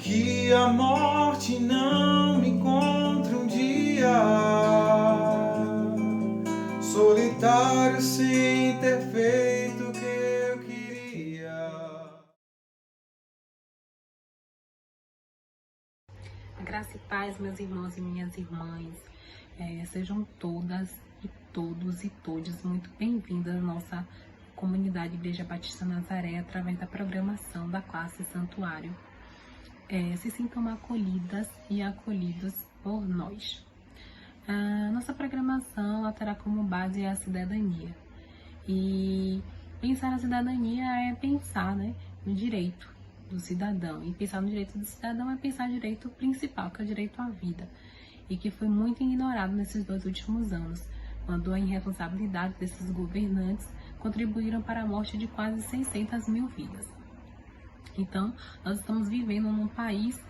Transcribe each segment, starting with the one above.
que a morte não me encontre um dia solitário sem ter feito o que eu queria. Graça e paz, meus irmãos e minhas irmãs, sejam todas e todos e todes muito bem-vindas à nossa comunidade Igreja Batista Nazaré através da programação da classe Santuário. Se sintam acolhidas e acolhidos por nós. A nossa programação ela terá como base a cidadania. E pensar na cidadania é pensar, no direito do cidadão. E pensar no direito do cidadão é pensar no direito principal, que é o direito à vida. E que foi muito ignorado nesses 2 últimos anos, quando a irresponsabilidade desses governantes contribuíram para a morte de quase 600 mil vidas. Então, nós estamos vivendo num país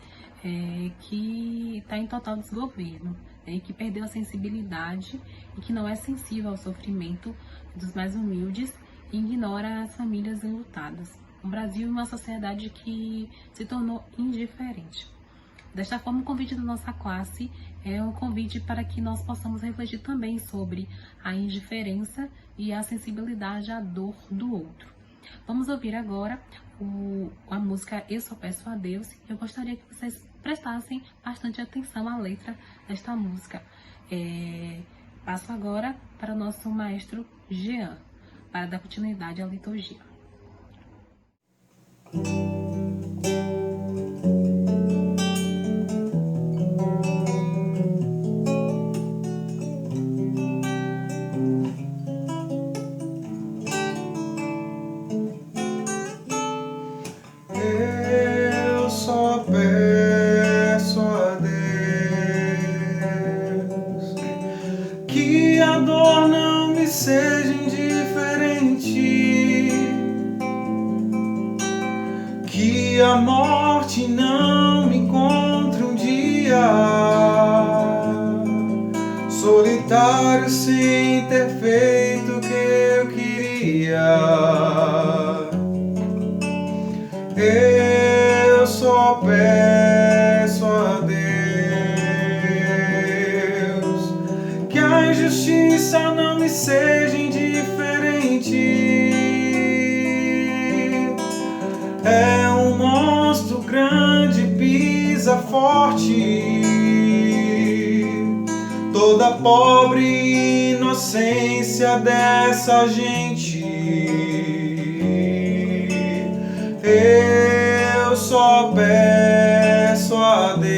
que está em total desgoverno, que perdeu a sensibilidade e que não é sensível ao sofrimento dos mais humildes e ignora as famílias enlutadas. O Brasil é uma sociedade que se tornou indiferente. Desta forma, o convite da nossa classe é um convite para que nós possamos refletir também sobre a indiferença e a sensibilidade à dor do outro. Vamos ouvir agora a música Eu Só Peço a Deus. Eu gostaria que vocês prestassem bastante atenção à letra desta música. Passo agora para o nosso maestro Jean, para dar continuidade à liturgia. Eu só peço a Deus que a dor não me seja indiferente, que a morte não me encontre um dia solitário sem ter feito o que eu queria. Eu só peço a Deus que a injustiça não me seja indiferente. É um monstro grande, pisa forte toda a pobre inocência dessa gente. Eu só peço a Deus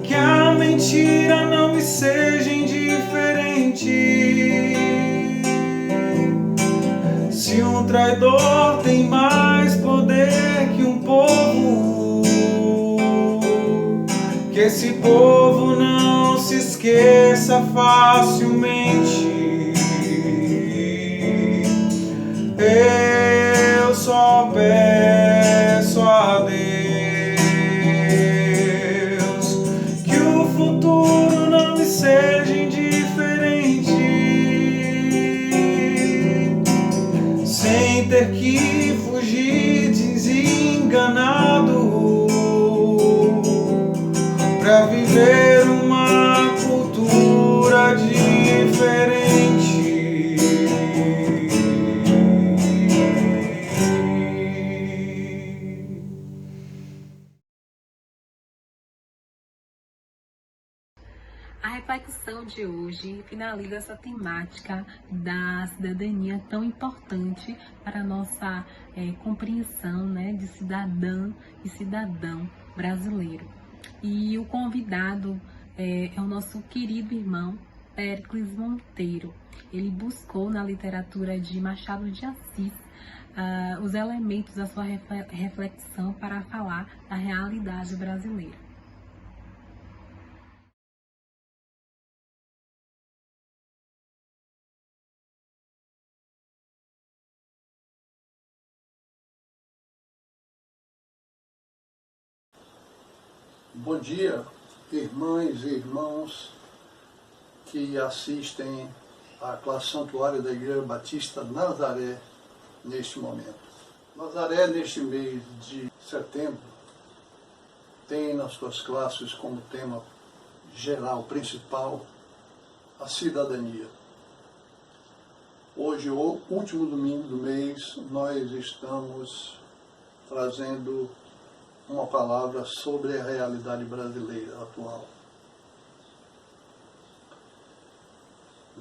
que a mentira não me seja indiferente. Se um traidor tem mais poder que um povo, que esse povo não se esqueça facilmente. Eu só peço a Deus que o futuro não me seja indiferente, sem ter que fugir desenganado pra viver uma cultura diferente. A reflexão de hoje finaliza essa temática da cidadania tão importante para a nossa compreensão de cidadã e cidadão brasileiro. E o convidado é o nosso querido irmão Péricles Monteiro. Ele buscou na literatura de Machado de Assis os elementos da sua reflexão para falar da realidade brasileira. Bom dia, irmãs e irmãos que assistem à classe Santuário da Igreja Batista Nazaré neste momento. Nazaré, neste mês de setembro, tem nas suas classes como tema geral, principal, a cidadania. Hoje, o último domingo do mês, nós estamos trazendo uma palavra sobre a realidade brasileira atual.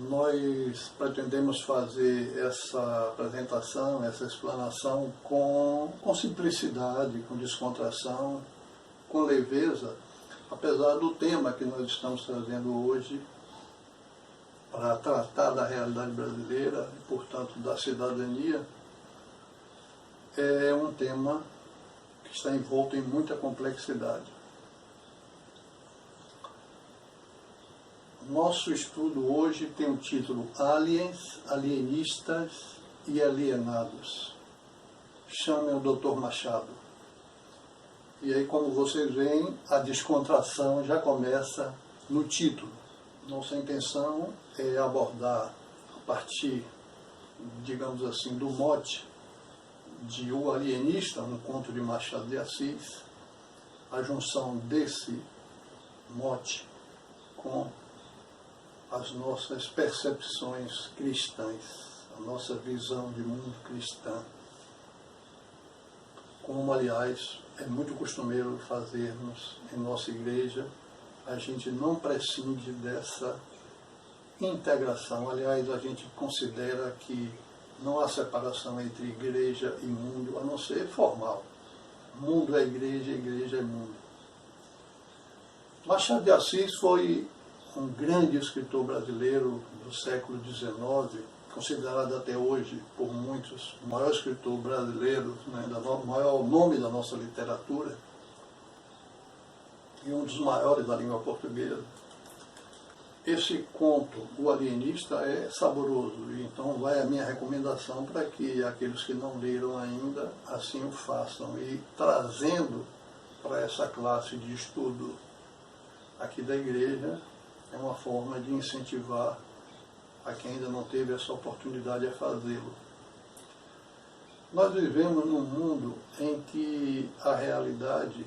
Nós pretendemos fazer essa apresentação, essa explanação com simplicidade, com descontração, com leveza, apesar do tema que nós estamos trazendo hoje para tratar da realidade brasileira e, portanto, da cidadania, é um tema que está envolto em muita complexidade. Nosso estudo hoje tem o título Aliens, Alienistas e Alienados. Chamem o Dr. Machado. E aí, como vocês veem, a descontração já começa no título. Nossa intenção é abordar, a partir, digamos assim, do mote de O Alienista, um conto de Machado de Assis, a junção desse mote com as nossas percepções cristãs, a nossa visão de mundo cristã. Como, aliás, é muito costumeiro fazermos em nossa igreja, a gente não prescinde dessa integração. Aliás, a gente considera que não há separação entre igreja e mundo, a não ser formal. Mundo é igreja, igreja é mundo. Machado de Assis foi um grande escritor brasileiro do século XIX, considerado até hoje por muitos o maior escritor brasileiro, né, o maior nome da nossa literatura e um dos maiores da língua portuguesa. Esse conto, O Alienista, é saboroso, então vai a minha recomendação para que aqueles que não leram ainda assim o façam, e trazendo para essa classe de estudo aqui da igreja, é uma forma de incentivar a quem ainda não teve essa oportunidade a fazê-lo. Nós vivemos num mundo em que a realidade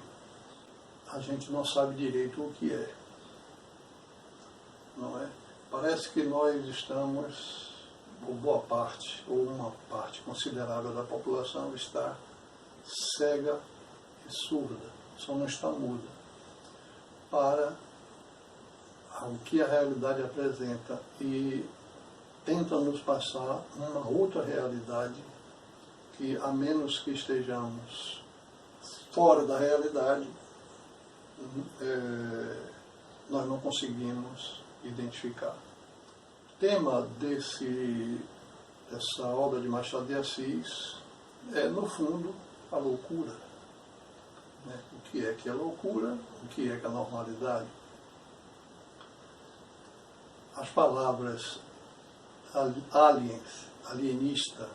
a gente não sabe direito o que é. Não é? Parece que nós estamos, ou boa parte, ou uma parte considerável da população está cega e surda, só não está muda, para o que a realidade apresenta, e tenta nos passar uma outra realidade que, a menos que estejamos fora da realidade, nós não conseguimos identificar. O tema dessa obra de Machado de Assis é, no fundo, a loucura. Né? O que é loucura? O que é a normalidade? As palavras aliens, alienista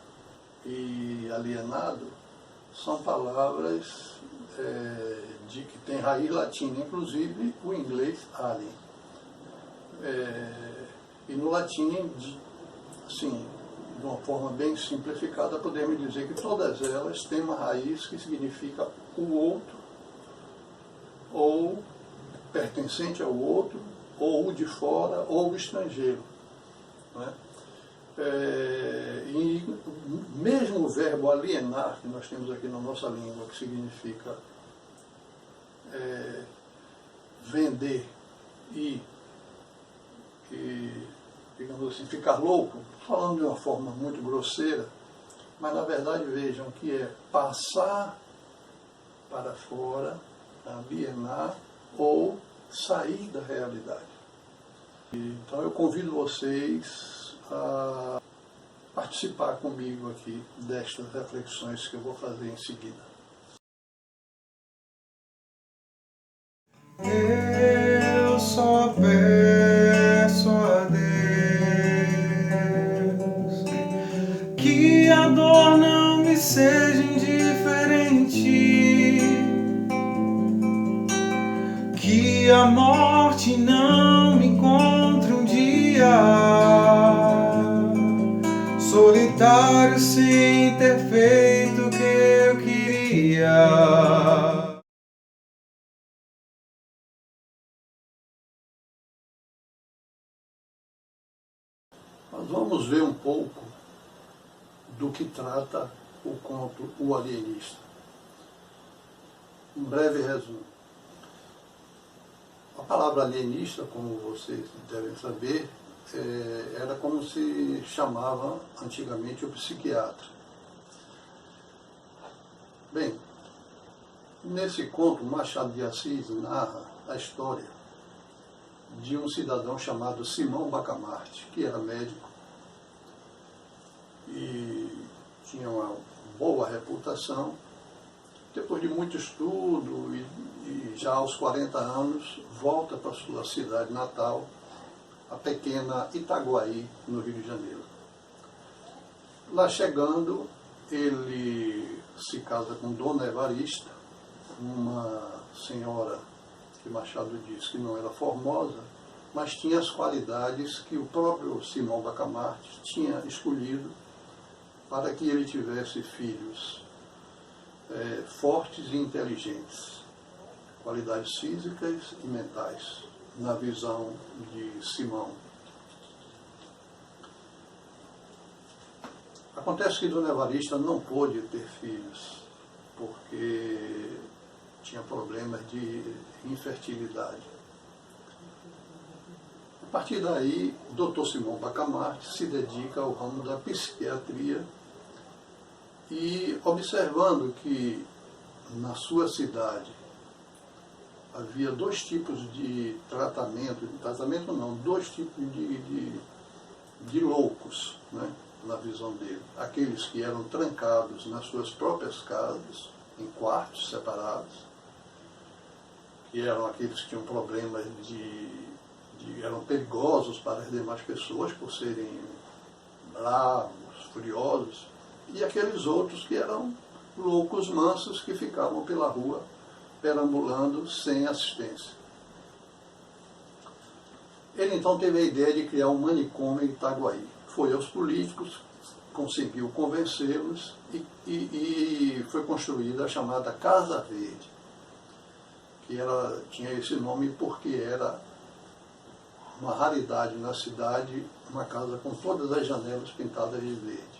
e alienado são palavras de que tem raiz latina, inclusive o inglês alien. E no latim, assim, de uma forma bem simplificada, podemos dizer que todas elas têm uma raiz que significa o outro, ou pertencente ao outro, ou o de fora, ou o estrangeiro. Não é? E mesmo o verbo alienar, que nós temos aqui na nossa língua, que significa vender e, digamos assim, ficar louco, falando de uma forma muito grosseira, mas na verdade vejam que é passar para fora, alienar ou sair da realidade. Então eu convido vocês a participar comigo aqui destas reflexões que eu vou fazer em seguida. Eu só peço a Deus que a dor não me seja indiferente, que a morte não me encontre um dia solitário sem ter feito o que dia. Nós vamos ver um pouco do que trata o conto O Alienista. Um breve resumo. A palavra alienista, como vocês devem saber, era como se chamava antigamente o psiquiatra. Bem, nesse conto, Machado de Assis narra a história de um cidadão chamado Simão Bacamarte, que era médico e tinha uma boa reputação. Depois de muito estudo e já aos 40 anos, volta para sua cidade natal, a pequena Itaguaí, no Rio de Janeiro. Lá chegando, ele se casa com Dona Evarista, uma senhora que Machado diz que não era formosa, mas tinha as qualidades que o próprio Simão Bacamarte tinha escolhido para que ele tivesse filhos fortes e inteligentes, qualidades físicas e mentais, na visão de Simão. Acontece que Dona Evarista não pôde ter filhos, porque tinha problemas de infertilidade. A partir daí, o Dr. Simão Bacamarte se dedica ao ramo da psiquiatria e, observando que na sua cidade havia dois tipos de dois tipos de loucos, né, na visão dele. Aqueles que eram trancados nas suas próprias casas, em quartos separados, que eram aqueles que tinham problemas eram perigosos para as demais pessoas por serem bravos, furiosos, e aqueles outros que eram loucos mansos que ficavam pela rua perambulando sem assistência. Ele então teve a ideia de criar um manicômio em Itaguaí. Foi aos políticos, conseguiu convencê-los e foi construída a chamada Casa Verde, que tinha esse nome porque era uma raridade na cidade, uma casa com todas as janelas pintadas de verde.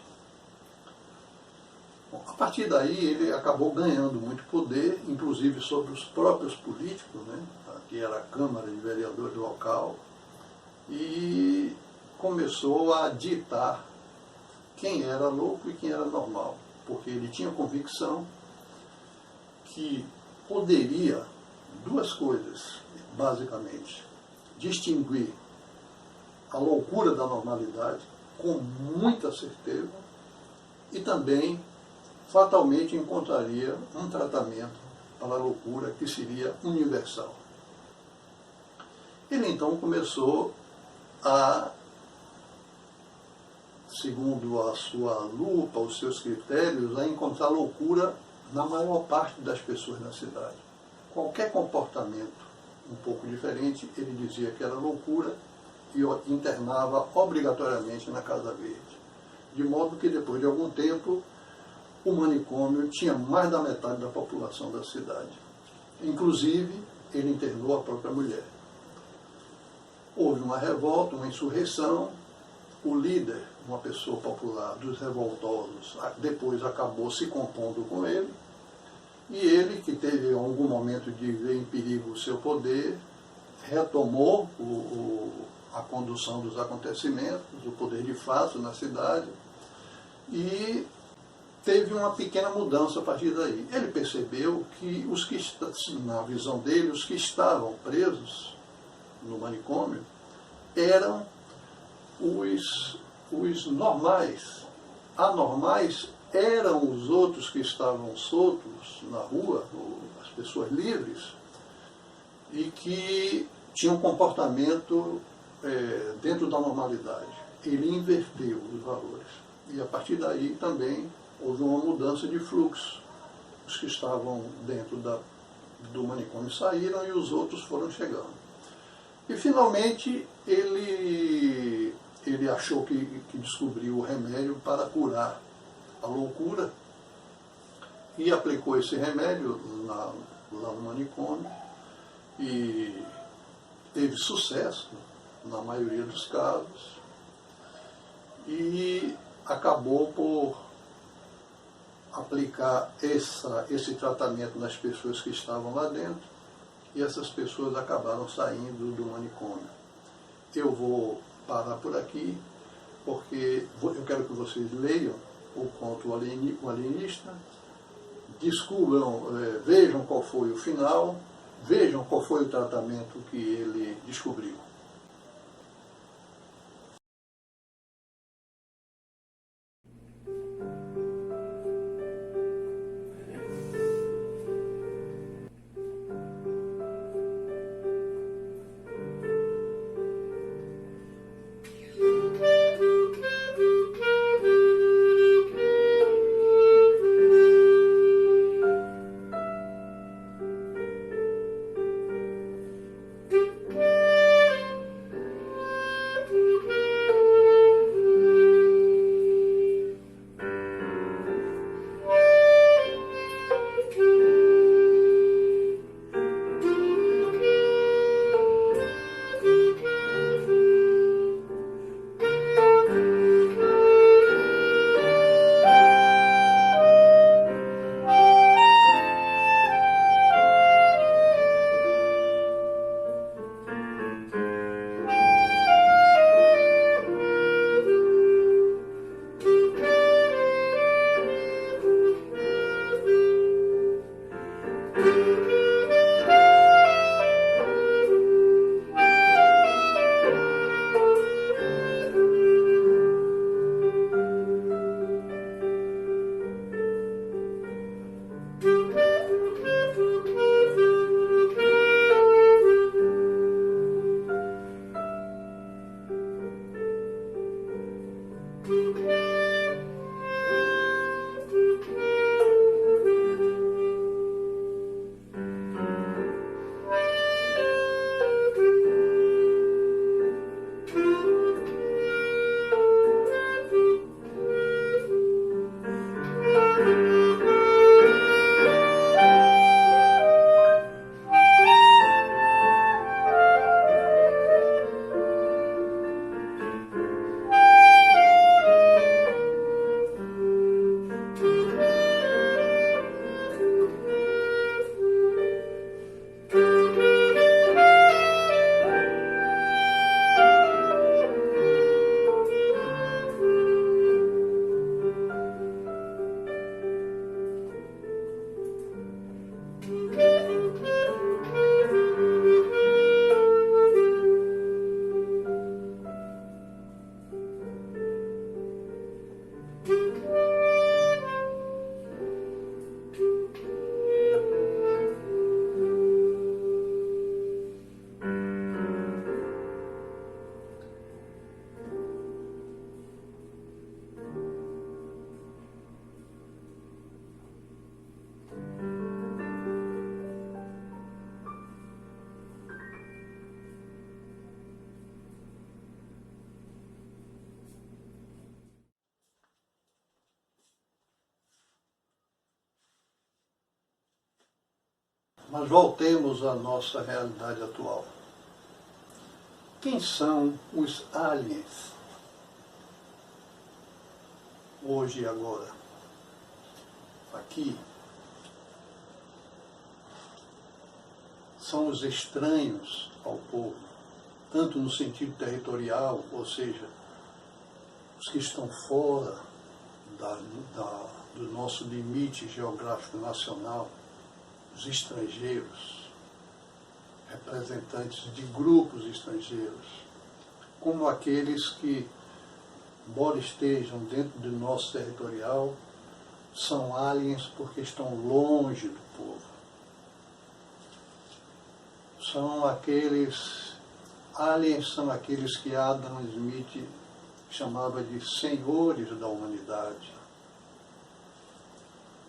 Bom, a partir daí ele acabou ganhando muito poder, inclusive sobre os próprios políticos, né, que era a Câmara de Vereadores local, e começou a ditar quem era louco e quem era normal, porque ele tinha convicção que poderia duas coisas, basicamente: distinguir a loucura da normalidade com muita certeza e também fatalmente encontraria um tratamento para a loucura que seria universal. Ele então começou a, segundo a sua lupa, os seus critérios, a encontrar loucura na maior parte das pessoas na cidade. Qualquer comportamento um pouco diferente, ele dizia que era loucura e internava obrigatoriamente na Casa Verde. De modo que depois de algum tempo, o manicômio tinha mais da metade da população da cidade. Inclusive, ele internou a própria mulher. Houve uma revolta, uma insurreição. O líder, uma pessoa popular dos revoltosos, depois acabou se compondo com ele. E ele, que teve algum momento de ver em perigo o seu poder, retomou a condução dos acontecimentos, o poder de fato na cidade, e teve uma pequena mudança a partir daí. Ele percebeu que na visão dele, os que estavam presos no manicômio eram os normais. Anormais eram os outros que estavam soltos na rua, as pessoas livres, e que tinham um comportamento dentro da normalidade. Ele inverteu os valores. E a partir daí também houve uma mudança de fluxo. Os que estavam dentro do manicômio saíram e os outros foram chegando. E finalmente ele achou que descobriu o remédio para curar a loucura e aplicou esse remédio lá no manicômio e teve sucesso na maioria dos casos e acabou por aplicar esse tratamento nas pessoas que estavam lá dentro e essas pessoas acabaram saindo do manicômio. Eu vou parar por aqui porque eu quero que vocês leiam o conto O Alienista, descubram, vejam qual foi o final, vejam qual foi o tratamento que ele descobriu. Mas voltemos à nossa realidade atual. Quem são os aliens? Hoje e agora. Aqui. São os estranhos ao povo, tanto no sentido territorial, ou seja, os que estão fora do nosso limite geográfico nacional, os estrangeiros, representantes de grupos estrangeiros, como aqueles que, embora estejam dentro do nosso territorial, são aliens porque estão longe do povo. Aliens são aqueles que Adam Smith chamava de senhores da humanidade.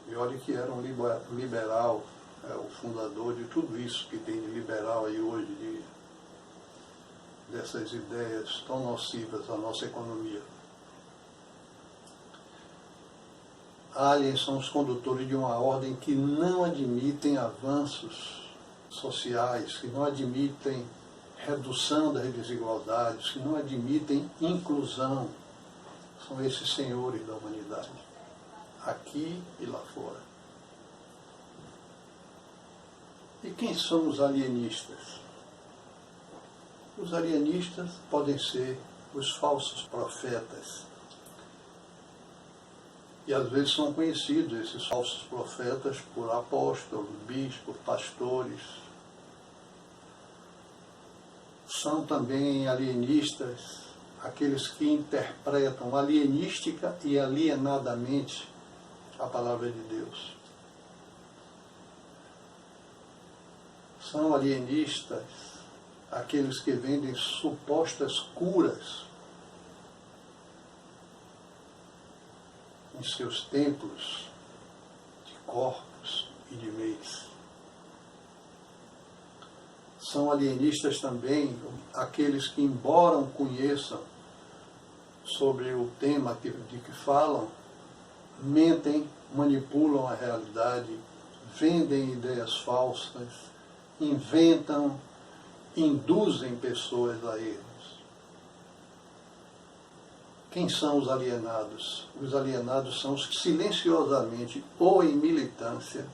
E olha que era um liberal, o fundador de tudo isso que tem de liberal aí hoje, dessas ideias tão nocivas à nossa economia. aliens são os condutores de uma ordem que não admitem avanços sociais, que não admitem redução das desigualdades, que não admitem inclusão. São esses senhores da humanidade, aqui e lá fora. E quem são os alienistas? Os alienistas podem ser os falsos profetas. E às vezes são conhecidos esses falsos profetas por apóstolos, bispos, pastores. São também alienistas aqueles que interpretam alienística e alienadamente a palavra de Deus. São alienistas aqueles que vendem supostas curas em seus templos de corpos e de meios. São alienistas também aqueles que, embora conheçam sobre o tema de que falam, mentem, manipulam a realidade, vendem ideias falsas, inventam, induzem pessoas a erros. Quem são os alienados? Os alienados são os que silenciosamente ou em militância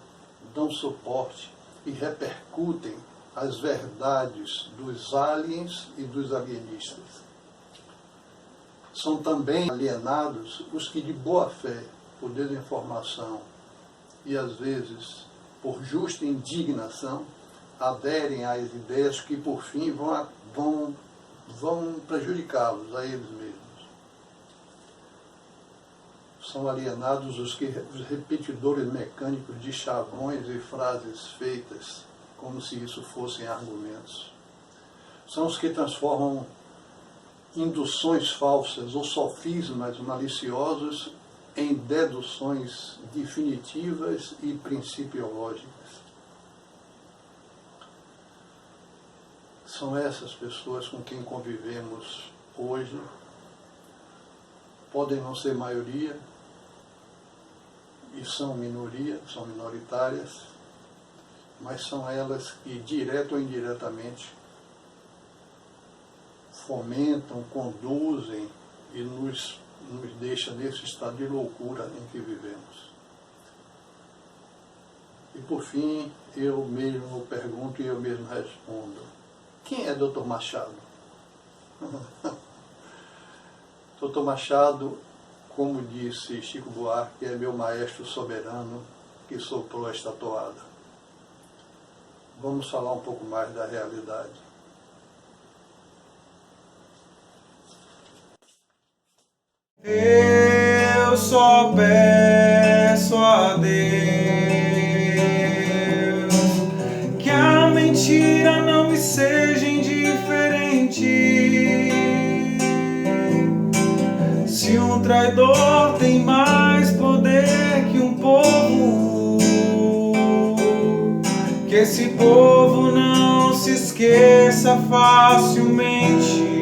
dão suporte e repercutem as verdades dos aliens e dos alienistas. São também alienados os que de boa fé, por desinformação e às vezes por justa indignação, aderem às ideias que por fim vão prejudicá-los a eles mesmos. São alienados os repetidores mecânicos de chavões e frases feitas como se isso fossem argumentos. São os que transformam induções falsas ou sofismas maliciosos em deduções definitivas e principiológicas. São essas pessoas com quem convivemos hoje. Podem não ser maioria, e são minoria, são minoritárias, mas são elas que, direto ou indiretamente, fomentam, conduzem e nos deixam nesse estado de loucura em que vivemos. E por fim, eu mesmo pergunto e eu mesmo respondo: quem é Dr. Machado? Dr. Machado, como disse Chico Buarque, é meu maestro soberano que soprou esta toada. Vamos falar um pouco mais da realidade. Eu só peço a Deus que a mentira não me seja indiferente. Se um traidor tem mais poder que um povo, que esse povo não se esqueça facilmente.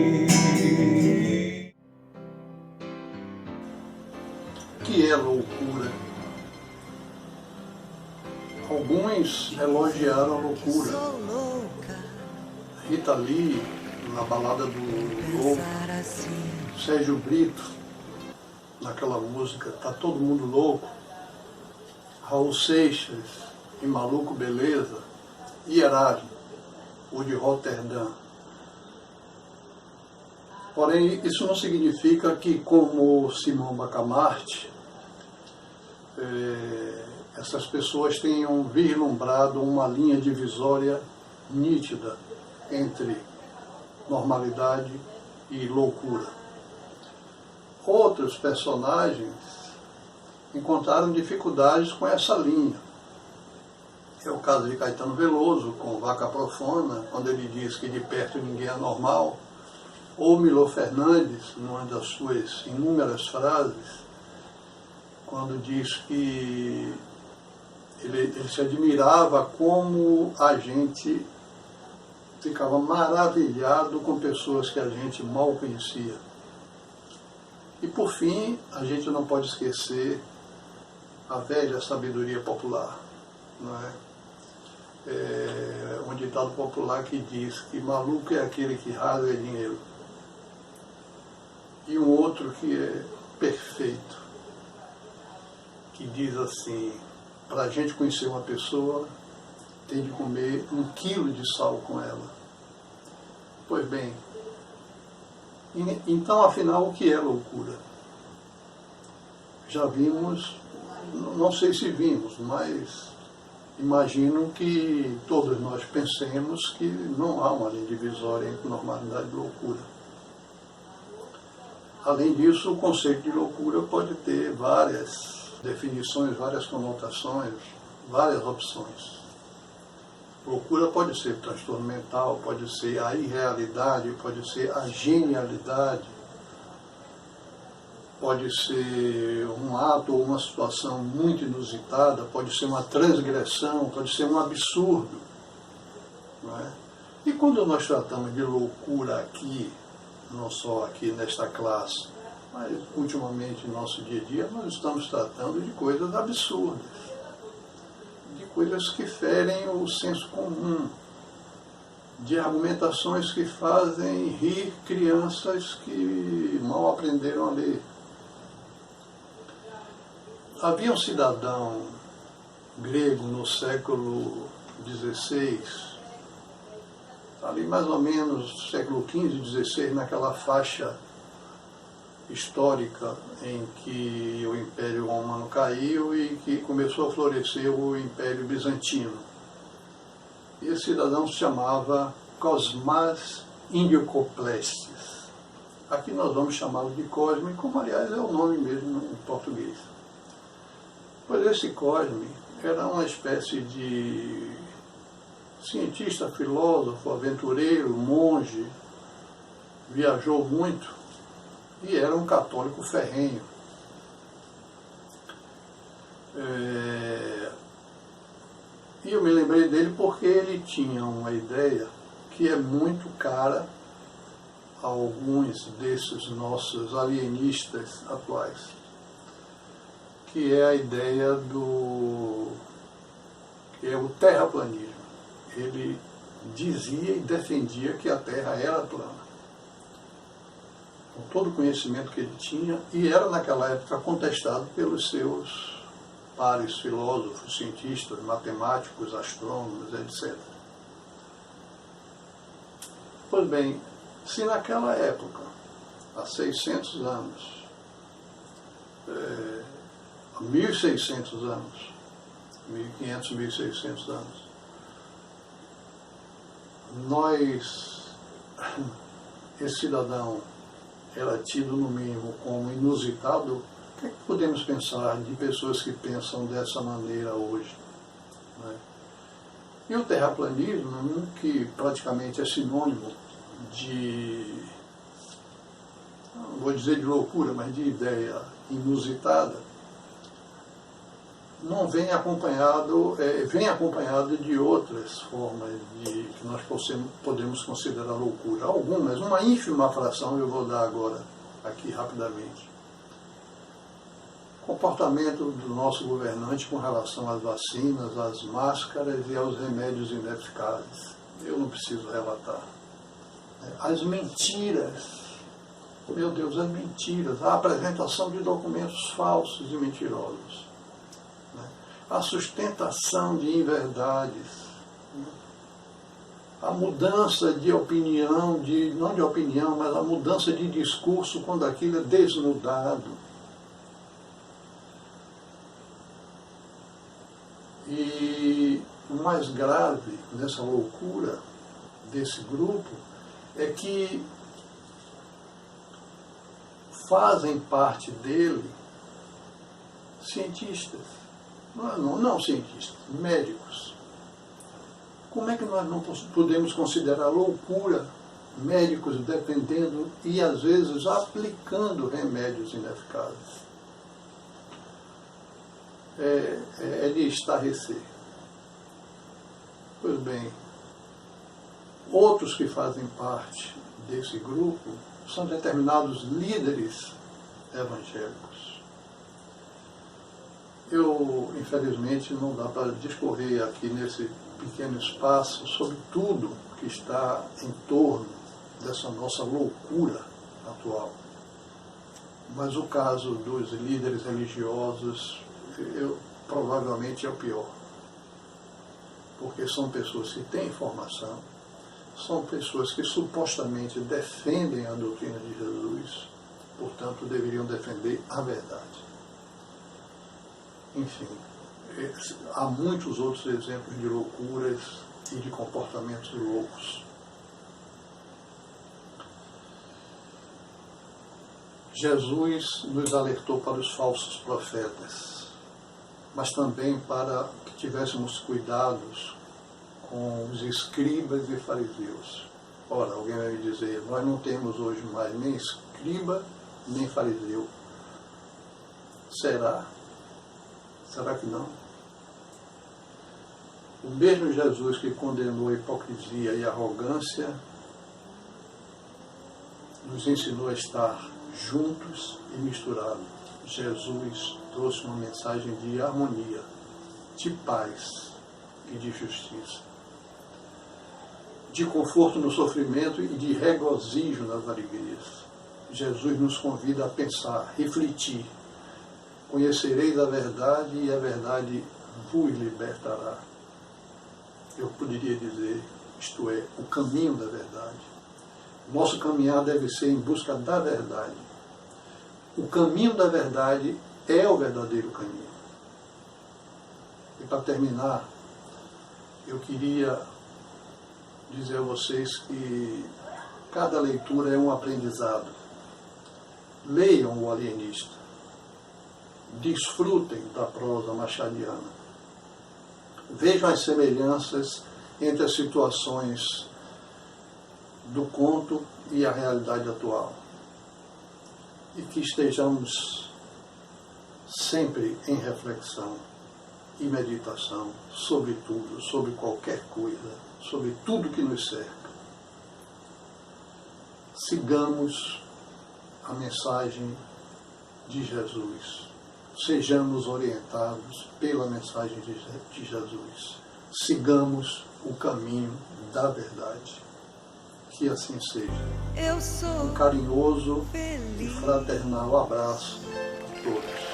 Que é loucura? Alguns elogiaram a loucura. Rita Lee, na Balada do Louco, Sérgio Brito, naquela música Tá Todo Mundo Louco, Raul Seixas, em Maluco Beleza, e Erasmo, o de Roterdã. Porém, isso não significa que, como Simão Bacamarte, essas pessoas tenham vislumbrado uma linha divisória nítida entre normalidade e loucura. Outros personagens encontraram dificuldades com essa linha. É o caso de Caetano Veloso, com Vaca Profana, quando ele diz que de perto ninguém é normal, ou Milor Fernandes, numa das suas inúmeras frases, quando diz que ele se admirava como a gente ficava maravilhado com pessoas que a gente mal conhecia. E por fim, a gente não pode esquecer a velha sabedoria popular, não é? Um ditado popular que diz que maluco é aquele que rasga dinheiro. E um outro que é perfeito, que diz assim: para a gente conhecer uma pessoa, tem de comer 1 quilo de sal com ela. Pois bem, então afinal o que é loucura? Já vimos, não sei se vimos, mas imagino que todos nós pensemos que não há uma linha divisória entre normalidade e loucura. Além disso, o conceito de loucura pode ter várias definições, várias conotações, várias opções. Loucura pode ser transtorno mental, pode ser a irrealidade, pode ser a genialidade, pode ser um ato ou uma situação muito inusitada, pode ser uma transgressão, pode ser um absurdo. Não é? E quando nós tratamos de loucura aqui, não só aqui nesta classe, mas ultimamente no nosso dia a dia, nós estamos tratando de coisas absurdas, de coisas que ferem o senso comum, de argumentações que fazem rir crianças que mal aprenderam a ler. Havia um cidadão grego no século XVI, ali mais ou menos século XV, XVI, naquela faixa histórica em que o Império Romano caiu e que começou a florescer o Império Bizantino. E esse cidadão se chamava Cosmas Indiocoplestes. Aqui nós vamos chamá-lo de Cosme, como aliás é o nome mesmo em português. Pois esse Cosme era uma espécie de cientista, filósofo, aventureiro, monge, viajou muito e era um católico ferrenho. E eu me lembrei dele porque ele tinha uma ideia que é muito cara a alguns desses nossos alienistas atuais, que é a ideia que é o terraplanismo. Ele dizia e defendia que a Terra era plana, com todo o conhecimento que ele tinha, e era naquela época contestado pelos seus pares filósofos, cientistas, matemáticos, astrônomos, etc. Pois bem, se naquela época, há 600 anos, há 1.600 anos, 1.500, 1.600 anos, esse cidadão era tido no mínimo como inusitado, o que é que podemos pensar de pessoas que pensam dessa maneira hoje? Né? E o terraplanismo, que praticamente é sinônimo de, não vou dizer de loucura, mas de ideia inusitada, não vem acompanhado, vem acompanhado de outras formas que nós podemos considerar loucura. Algumas, uma ínfima fração eu vou dar agora, aqui rapidamente. Comportamento do nosso governante com relação às vacinas, às máscaras e aos remédios ineficazes. Eu não preciso relatar. As mentiras, meu Deus, as mentiras, a apresentação de documentos falsos e mentirosos. A sustentação de inverdades, a mudança de opinião, não de opinião, mas a mudança de discurso quando aquilo é desnudado. E o mais grave nessa loucura desse grupo é que fazem parte dele cientistas. Não cientistas, médicos. Como é que nós não podemos considerar loucura médicos defendendo e às vezes aplicando remédios ineficazes? É de estarrecer. Pois bem, outros que fazem parte desse grupo são determinados líderes evangélicos. Eu, infelizmente, não dá para discorrer aqui nesse pequeno espaço sobre tudo que está em torno dessa nossa loucura atual. Mas o caso dos líderes religiosos, provavelmente é o pior. Porque são pessoas que têm informação, são pessoas que supostamente defendem a doutrina de Jesus, portanto deveriam defender a verdade. Enfim, há muitos outros exemplos de loucuras e de comportamentos loucos. Jesus nos alertou para os falsos profetas, mas também para que tivéssemos cuidados com os escribas e fariseus. Ora, alguém vai me dizer, nós não temos hoje mais nem escriba, nem fariseu. Será? Será que não? O mesmo Jesus que condenou a hipocrisia e a arrogância nos ensinou a estar juntos e misturados. Jesus trouxe uma mensagem de harmonia, de paz e de justiça, de conforto no sofrimento e de regozijo nas alegrias. Jesus nos convida a pensar, refletir. Conhecereis a verdade e a verdade vos libertará. Eu poderia dizer, isto é, o caminho da verdade. Nosso caminhar deve ser em busca da verdade. O caminho da verdade é o verdadeiro caminho. E para terminar, eu queria dizer a vocês que cada leitura é um aprendizado. Leiam O Alienista. Desfrutem da prosa machadiana. Vejam as semelhanças entre as situações do conto e a realidade atual. E que estejamos sempre em reflexão e meditação sobre tudo, sobre qualquer coisa, sobre tudo que nos cerca. Sigamos a mensagem de Jesus. Sejamos orientados pela mensagem de Jesus. Sigamos o caminho da verdade. Que assim seja. Um carinhoso e fraternal abraço a todos.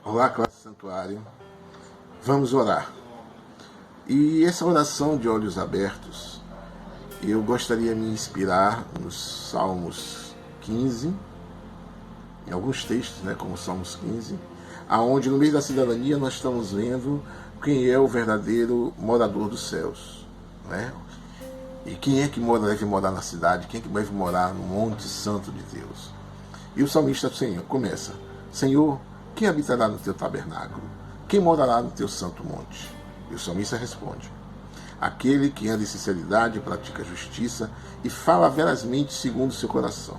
Olá, classe Santuário. Vamos orar. E essa oração de olhos abertos, eu gostaria de me inspirar nos Salmos 15, em alguns textos, como Salmos 15, aonde no meio da cidadania nós estamos vendo quem é o verdadeiro morador dos céus, E quem é que deve morar na cidade, quem é que deve morar no Monte Santo de Deus. E o salmista começa, Senhor, quem habitará no teu tabernáculo? Quem morará no teu santo monte? E o salmista responde, aquele que anda em sinceridade, pratica justiça e fala verazmente segundo o seu coração.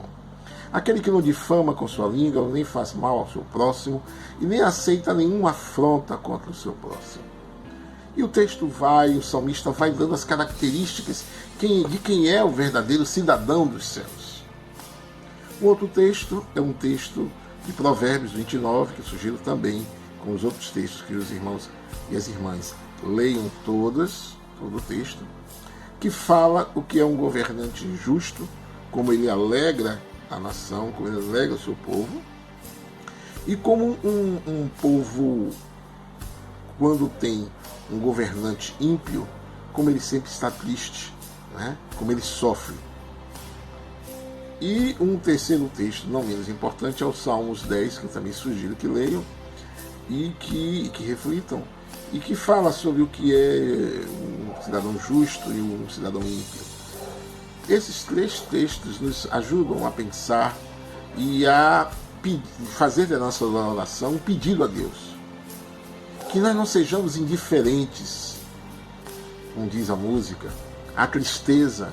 Aquele que não difama com sua língua, nem faz mal ao seu próximo e nem aceita nenhuma afronta contra o seu próximo. E o salmista vai dando as características de quem é o verdadeiro cidadão dos céus. O outro texto é um texto de Provérbios 29, que eu sugiro também, com os outros textos que os irmãos e as irmãs leiam todo o texto, que fala o que é um governante justo, como ele alegra a nação, como ele alegra o seu povo, e como um povo, quando tem um governante ímpio, como ele sempre está triste, como ele sofre. E um terceiro texto, não menos importante, é o Salmos 10, que eu também sugiro que leiam e que reflitam, e que fala sobre o que é um cidadão justo e um cidadão ímpio. Esses três textos nos ajudam a pensar e a fazer da nossa oração um pedido a Deus. Que nós não sejamos indiferentes, como diz a música, à tristeza,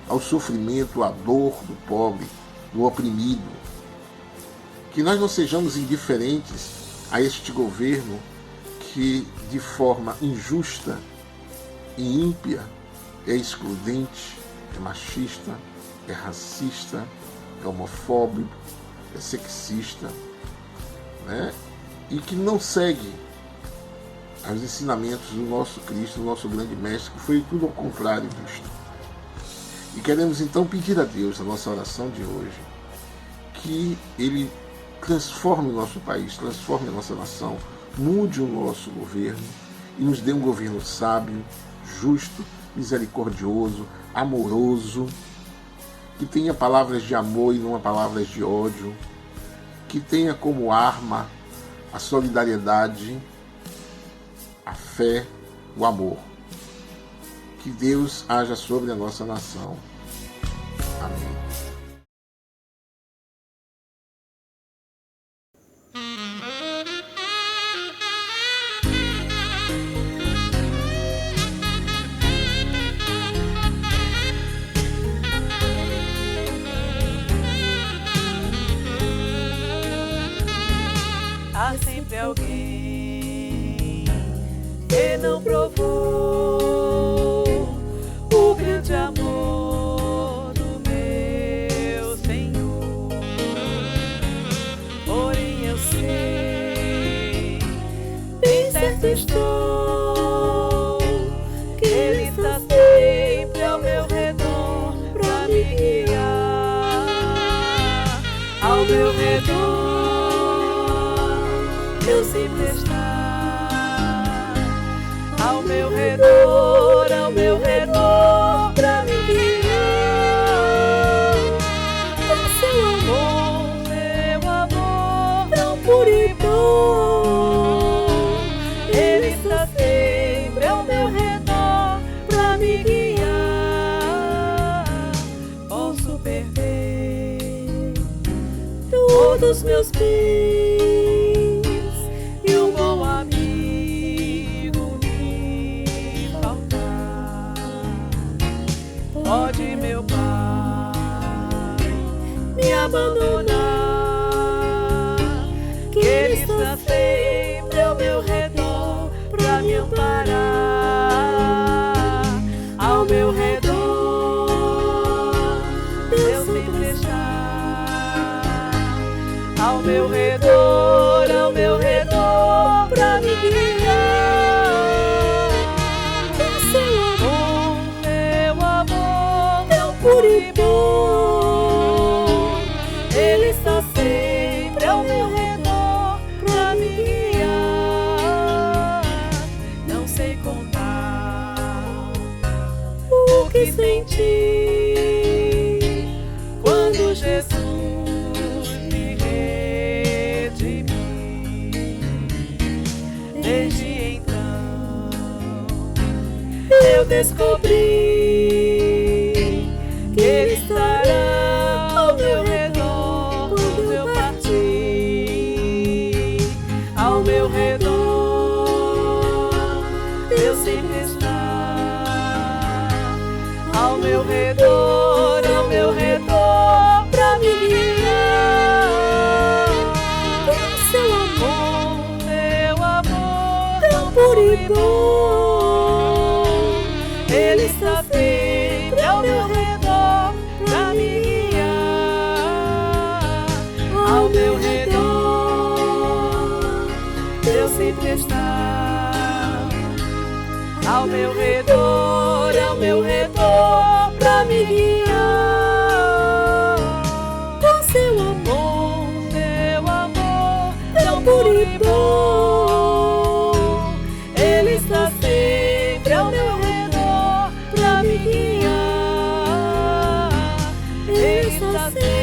ao sofrimento, à dor do pobre, do oprimido. Que nós não sejamos indiferentes a este governo que, de forma injusta, e ímpia, é excludente, é machista, é racista, é homofóbico, é sexista, né? E que não segue os ensinamentos do nosso Cristo, do nosso grande mestre, que foi tudo ao contrário disto. E queremos então pedir a Deus, a nossa oração de hoje, que Ele transforme o nosso país, transforme a nossa nação, mude o nosso governo e nos dê um governo sábio, justo, misericordioso, amoroso, que tenha palavras de amor e não palavras de ódio, que tenha como arma a solidariedade, a fé, o amor. Que Deus haja sobre a nossa nação. Amém. Há sempre alguém que não provou o grande amor do meu Senhor. Porém eu sei, bem certo estou, que Ele está sempre ao meu redor pra me guiar. Ao meu redor eu sempre estar, ao meu redor pra me guiar. Com seu amor tão puro e bom, Ele está sempre ao meu redor pra me guiar. Posso perder todos meus bens, pode, meu Pai, me abandonar, que Ele está sempre ao meu redor pra me amparar. Ao meu redor Deus sempre está, ao meu redor pra me guiar. Com seu amor, meu amor tão puro e bom, Ele está sempre ao meu redor pra me guiar. Não sei contar o que senti quando Jesus me redimiu. Desde então eu descobri que Ele estará ao meu redor quando eu partir. Ao meu redor Deus sempre está, ao meu redor pra me guiar. Com seu amor, meu amor tão puro e bom, Ele está sempre ao meu redor pra me guiar. Ao meu redor Deus sempre está, ao meu redor pra me guiar. Com seu amor, meu amor tão puro e bom, Ele está sempre ao meu redor pra me guiar. Ele está sempre